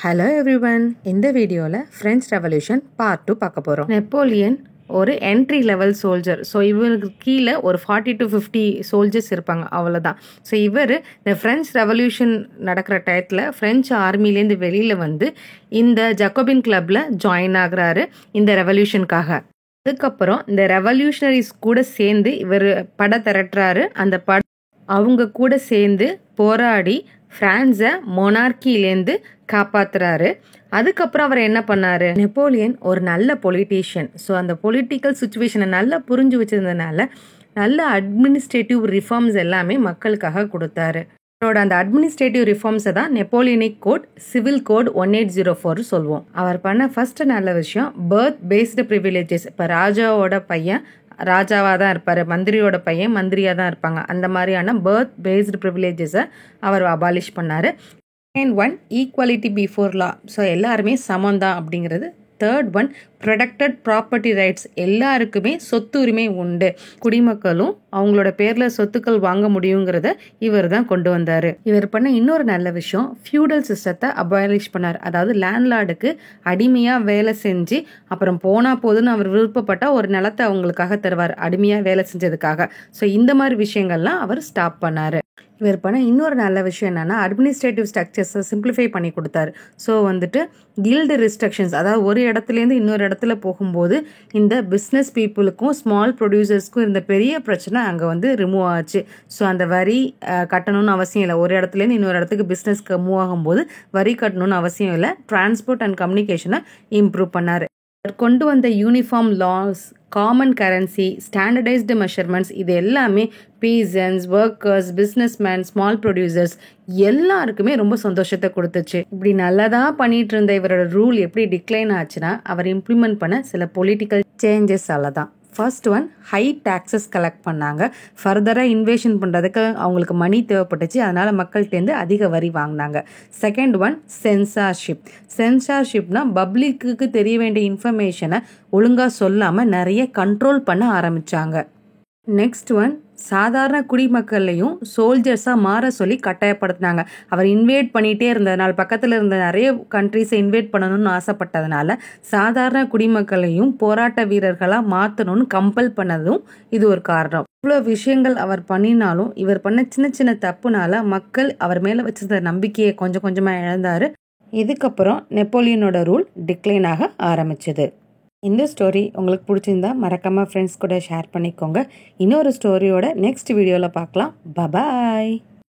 Hello everyone, இந்த வீடியோவில் French revolution part 2 பார்க்க போகிறோம். நெப்போலியன் ஒரு என்ட்ரி லெவல் சோல்ஜர். ஸோ இவருக்கு கீழே ஒரு 40 to 50 சோல்ஜர்ஸ் இருப்பாங்க, அவ்வளோதான். ஸோ இவர் இந்த ஃப்ரெஞ்ச் ரெவல்யூஷன் நடக்கிற டயத்தில் ஃப்ரெஞ்ச் ஆர்மிலேருந்து வெளியில் வந்து இந்த ஜக்கோபின் கிளப்பில் ஜாயின் ஆகுறாரு இந்த ரெவல்யூஷனுக்காக. அதுக்கப்புறம் இந்த ரெவல்யூஷனரிஸ் கூட சேர்ந்து இவர் படை திரட்டுறாரு. அந்த அவங்க கூட சேர்ந்து போராடி பிரான்ஸை மொனார்கிலேருந்து காப்பாத்துறாரு. அதுக்கப்புறம் அவர் என்ன பண்ணாரு, நெப்போலியன் ஒரு நல்ல பொலிட்டீஷியன். ஸோ அந்த பொலிட்டிக்கல் சுச்சுவேஷனை நல்லா புரிஞ்சு வச்சிருந்ததுனால நல்ல அட்மினிஸ்ட்ரேட்டிவ் ரிஃபார்ம்ஸ் எல்லாமே மக்களுக்காக கொடுத்தாரு. அவரோட அந்த அட்மினிஸ்ட்ரேட்டிவ் ரிஃபார்ம்ஸை தான் நெப்போலியனிக் கோட், சிவில் கோட் 1804 சொல்லுவோம். அவர் பண்ண ஃபர்ஸ்ட் நல்ல விஷயம் பர்த் பேஸ்டு ப்ரிவிலேஜஸ். இப்போ ராஜாவோட பையன் ராஜாவாக தான் இருப்பார், மந்திரியோட பையன் மந்திரியாக தான் இருப்பாங்க. அந்த மாதிரியான பர்த் பேஸ்டு ப்ரிவிலேஜஸை அவர் அபாலிஷ் பண்ணார். Second one, equality before law. So எல்லாருமே சமம் தான் அப்படிங்கிறது. Third one, protected property rights. எல்லாருக்குமே சொத்து உரிமை உண்டு, குடிமக்களும் அவங்களோட பேரில் சொத்துக்கள் வாங்க முடியுங்கிறத இவர் தான் கொண்டு வந்தார். இவர் பண்ண இன்னொரு நல்ல விஷயம், ஃபியூடல் சிஸ்டத்தை அபாலிஷ் பண்ணார். அதாவது லேண்ட்லார்டுக்கு அடிமையாக வேலை செஞ்சு அப்புறம் போனால் போதுன்னு அவர் விருப்பப்பட்டால் ஒரு நிலத்தை அவங்களுக்காக தருவார், அடிமையாக வேலை செஞ்சதுக்காக. ஸோ இந்த மாதிரி விஷயங்கள்லாம் அவர் ஸ்டாப் பண்ணார். இவர் பண்ண இன்னொரு நல்ல விஷயம் என்னென்னா அட்மினிஸ்ட்ரேட்டிவ் ஸ்ட்ரக்சர்ஸை சிம்பிளிஃபை பண்ணி கொடுத்தாரு. ஸோ வந்துட்டு கில்டு ரெஸ்ட்ரிக்ஷன்ஸ், அதாவது ஒரு இடத்துலேருந்து இன்னொரு இடத்துல போகும்போது இந்த பிஸ்னஸ் பீப்புளுக்கும் ஸ்மால் ப்ரொடியூசர்ஸ்க்கும் இருந்த பெரிய பிரச்சனை அங்கே வந்து ரிமூவ் ஆச்சு. ஸோ அந்த வரி கட்டணும்னு அவசியம் இல்லை. ஒரு இடத்துலேருந்து இன்னொரு இடத்துக்கு பிஸ்னஸ்க்கு மூவ் ஆகும்போது வரி கட்டணும்னு அவசியம் இல்லை. டிரான்ஸ்போர்ட் அண்ட் கம்யூனிகேஷனை இம்ப்ரூவ் பண்ணார். கொண்டு வந்த uniform laws, common currency, standardised measurements, இது எல்லாமே peasants, workers, businessman, small producers எல்லாருக்குமே ரொம்ப சந்தோஷத்தை கொடுத்துச்சு. இப்படி நல்லதாக பண்ணிட்டு இருந்த இவரோட ரூல் எப்படி டிக்ளைன் ஆச்சுன்னா அவர் இம்ப்ளிமெண்ட் பண்ண சில பொலிட்டிக்கல் சேஞ்சஸால தான். First one, high taxes collect பண்ணாங்க. ஃபர்தராக இன்வேஷன் பண்ணுறதுக்கு அவங்களுக்கு மணி தேவைப்பட்டுச்சு, அதனால் மக்கள்கிட்டேருந்து அதிக வரி வாங்கினாங்க. Second one, censorship. சென்சார்ஷிப்னா பப்ளிக்கு தெரிய வேண்டிய இன்ஃபர்மேஷனை ஒழுங்காக சொல்லாமல் நிறைய கண்ட்ரோல் பண்ண ஆரம்பித்தாங்க. நெக்ஸ்ட் ஒன், சாதாரண குடிமக்கள்லையும் சோல்ஜர்ஸாக மாற சொல்லி கட்டாயப்படுத்தினாங்க. அவர் இன்வைட் பண்ணிகிட்டே இருந்ததுனால, பக்கத்தில் இருந்த நிறைய கண்ட்ரிஸை இன்வைட் பண்ணணும்னு ஆசைப்பட்டதுனால சாதாரண குடிமக்களையும் போராட்ட வீரர்களாக மாற்றணும்னு கம்பல் பண்ணதும் இது ஒரு காரணம். இவ்வளோ விஷயங்கள் அவர் பண்ணினாலும் இவர் பண்ண சின்ன சின்ன தப்புனால மக்கள் அவர் மேலே வச்சிருந்த நம்பிக்கையை கொஞ்சம் கொஞ்சமாக இழந்தார். இதுக்கப்புறம் நெப்போலியனோட ரூல் டிக்ளைன் ஆக ஆரம்பிச்சது. இந்த ஸ்டோரி உங்களுக்கு பிடிச்சிருந்தா மறக்காமல் ஃப்ரெண்ட்ஸ் கூட ஷேர் பண்ணிக்கோங்க. இன்னொரு ஸ்டோரியோட நெக்ஸ்ட் வீடியோவில் பார்க்கலாம். பபாய்.